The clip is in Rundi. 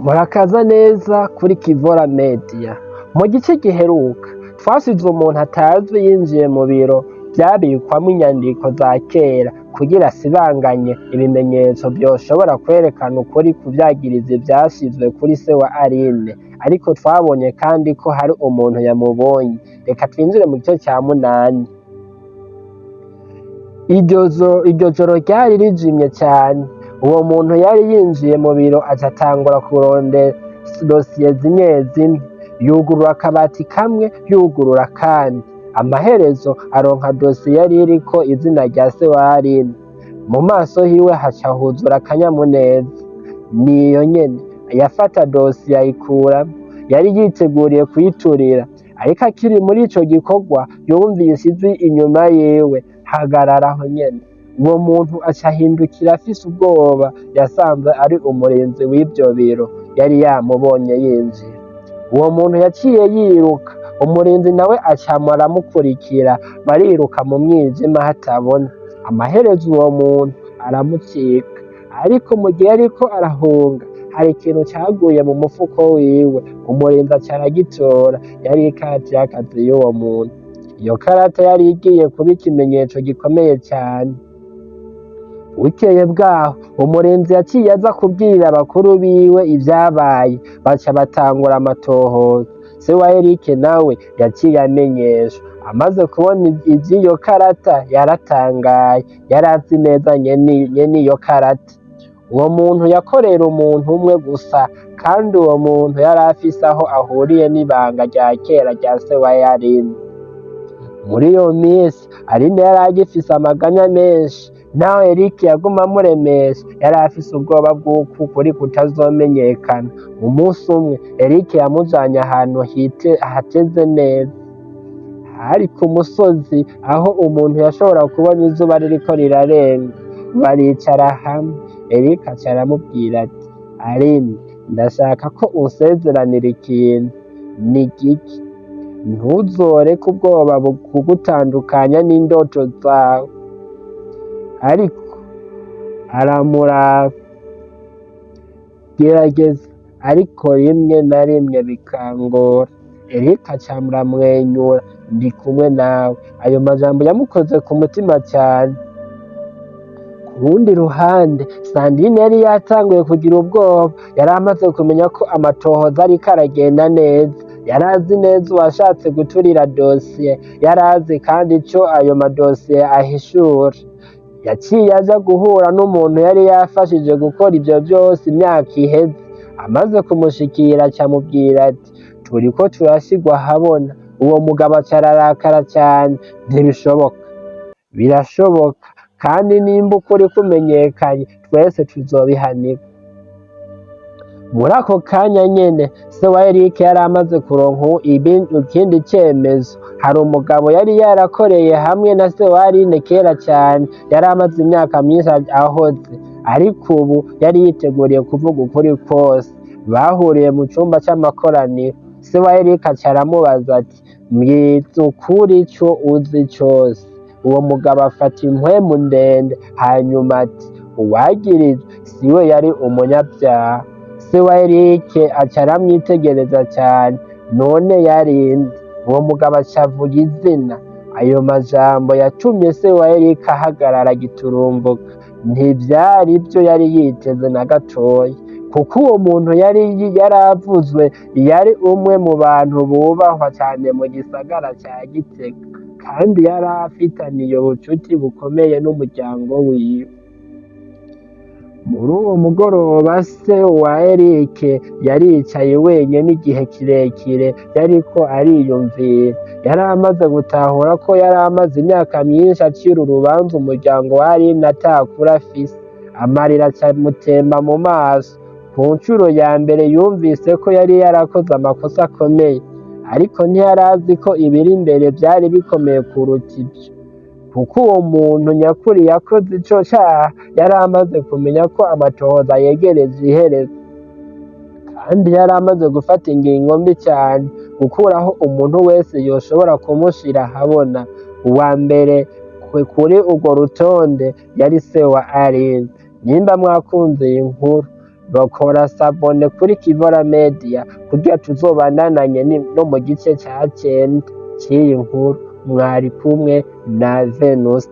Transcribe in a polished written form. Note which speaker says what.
Speaker 1: Murakaza neza kuri Kivora Media. Mu gice giheruka twasize umuntu atazwi yinjiye mu biro vyabikwamwo inyandiko za kera kugira asibanganye ibimenyetso vyoshobora kwerekana ukuri ku vyagirizi vyashizwe kuri se wa Aline, ariko twabonye kandi ko hari umuntu yamubonye. Reka twinjire mu gice ca munani. Iryo joro ryari rijimye cane. Uwo muntu yari yinjiye mu biro aca atangura kurondera dosiye zimwe zimwe, yugurura akabati kamwe yugurura akandi, amaherezo aronka dosiye yari iriko izina rya se wa Aline. Mu maso hiwe haca huzura akanyamuneza. Niyo nyene yafata dosiye ayikuramwo, yari yiteguriye kuyiturira, ariko akiri muri ico gikorwa yumvise ijwi inyuma yiwe, hagarara aho nyene. Uwo muntu aca ahindukira afise ubwoba, yasanze ari umurinzi w'ivyo biro yari yamubonye yinjira. Uwo muntu yaciye yiruka, umurinzi nawe acamwo aramukurikira, bariruka mu mwijima hatabona. Amaherezo uwo muntu aramucika, ariko mu gihe ariko arahunga hari ikintu caguye mu mufuko wiwe, umurinzi aca aragitora, yari ikarata y'akazi y'uwo muntu. Iyo karata yari igiye kuba ikimenyetso gikomeye cane. Bukeye bwaho umurinzi yaciye aza kubwirira abakuru biwe ivyabaye, baca batangura amatohoza. Se wa Eric nawe yaciye amenyeshwa. Amaze kubona ivy'iyo karata yaratangaye, yari azi neza nyene iyo karata. Uwo muntu yakorera umuntu umwe gusa, kandi uwo muntu yari afise aho ahuriye n'ibanga rya kera rya se wa Aline. Muri iyo misi Aline yari agifise amaganya menshi, naho Eric yaguma amuremesha, yari afise ubwoba bw'uko ukuri kutazomenyekana. Umunsi umwe Eric yamujanye ahantu hateze neza, hari ku musozi aho umuntu yashobora kubona izuba ririko rirarenga. Baricara hamwe, Eric aca aramubwira ati: "Aline, ndashaka ko unsezeranira ikintu." "Ni igiki?" "Ntuzoreke ubwoba kugutandukanya n'indoto zawe." Ariko aramuraba. "Gerageza, ariko rimwe na rimwe bikangora." Eric aca aramwenyura. "Ndi kumwe nawe." Ayo majambo yamukoze ku mutima cane. Ku rundi ruhande Sandrine yari yatanguye kugira ubwoba, yari amaze kumenya ko amatohoza ariko aragenda neza. Yari azi neza uwashatse guturira dosiye, yari azi kandi ico ayo madosiye ahishura. Yaciye aja guhura n'umuntu yari yafashije gukora ivyo vyose imyaka iheze. Amaze kumushikira aca amubwira ati: "Turiko turashigwa ahabona." Uwo mugabo aca ararakara cane. "Ntibishoboka." "Birashoboka, kandi nimba ukuri kumenyekanye twese tuzobihanirwa." Muri ako kanya nyene se wa Eric yari amaze kuronka ikindi cemezo. Hari umugabo yari yarakoreye hamwe na se wa Aline kera cane, yari amaze imyaka myinshi ahoze, ariko ubu yari yiteguriye kuvuga ukuri kwose. Bahuriye mu cumba c'amakoraniro. Se wa Eric aca aramubaza ati: "Mbwiza ukuri ico uzi cose." Uwo mugabo afata impwemu ndende, hanyuma ati: "Uwagirizwa siwe yari umunyavyaha." Se wa Eric aca aramwitegereza cane. "None yari nde?" Uwo mugabo aca avuga izina. Ayo majambo yatumye se wa Eric ahagarara giturumbuka. Ntivyari ivyo yari yiteze na gatoya, kuko uwo muntu yaravuzwe yari umwe mu bantu bubahwa cane mu gisagara ca Gitega, kandi yari afitaniye ubucuti bukomeye n'umuryango wiwe. Muri uwo mugoroba se wa Eric yaricaye wenyene igihe kirekire, yariko ariyumvira. Yari amaze gutahura ko yari amaze imyaka myinshi acira urubanza umuryango wa Aline atakuri afise. Amarira aca amutemba mu maso. Ku ncuro ya mbere yumvise ko yari yarakoze amakosa akomeye, ariko ntiyari azi ko ibiri imbere vyari bikomeye kuruta ivyo. Kuko uwo muntu nyakuri yakoze ico caha yari amaze kumenya ko amatohoza yegereje iherezo, kandi yari amaze gufata ingingo mbi cane, gukuraho umuntu wese yoshobora kumushira ahabona. Uwa mbere kuri urwo rutonde yari se wa Aline. Nimba mwakunze iyi nkuru, bakora sabone kuri Kivora Media kugira tuzobandananye no mu gice ca 9 c'iyi nkuru. Mwari kumwe na Venuste.